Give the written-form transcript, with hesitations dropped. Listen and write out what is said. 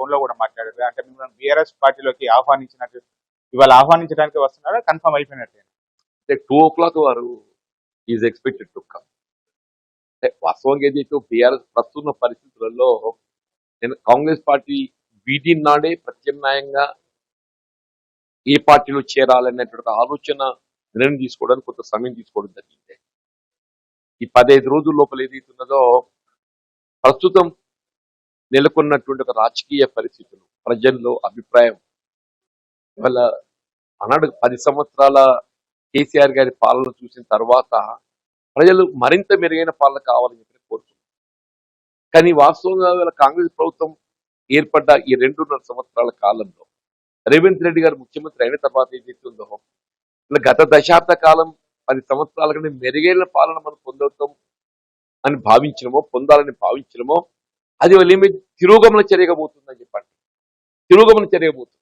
Phone లో కూడా మాట్లాడారు. అంటే మిమ్మల్ని బీఆర్ఎస్ పార్టీలోకి ఆహ్వానించినట్టు ఇవాళ ఆహ్వానించడానికి వస్తున్నారా, కన్ఫర్మ్ అయిపోయినట్టే? అంటే 2 o'clock వారు ఈజ్ ఎక్స్పెక్టెడ్ టు కమ్. అంటే వాస్తవంగా ఏదైతే బీఆర్ఎస్ ప్రస్తుత పరిస్థితులలో నేను కాంగ్రెస్ పార్టీ వీటి నాడే ప్రత్యామ్నాయంగా ఏ పార్టీలో చేరాలనేటువంటి ఆలోచన నిర్ణయం తీసుకోవడానికి కొంత సమయం తీసుకోవడం జరిగింది. ఈ 15 రోజుల లోపల ఏదైతే ఉన్నదో ప్రస్తుతం నెలకొన్నటువంటి ఒక రాజకీయ పరిస్థితులు, ప్రజల్లో అభిప్రాయం, ఇవాళ ఆనాడు 10 సంవత్సరాల కేసీఆర్ గారి పాలన చూసిన తర్వాత ప్రజలు మరింత మెరుగైన పాలన కావాలని చెప్పి కోరుతున్నారు. కానీ వాస్తవంగా ఇవాళ కాంగ్రెస్ ప్రభుత్వం ఏర్పడ్డ ఈ 2.5 సంవత్సరాల కాలంలో రేవంత్ రెడ్డి గారు ముఖ్యమంత్రి అయిన తర్వాత ఏదైతే ఉందో ఇలా గత దశాబ్ద కాలం 10 సంవత్సరాల కంటే మెరుగైన పాలన మనం పొందవుతాం అని భావించడమో, పొందాలని భావించడమో, అది వాళ్ళు ఏమి తిరోగమన చర్యగా పోతుందని చెప్పండి. తిరోగమన చర్యగా పోతుంది.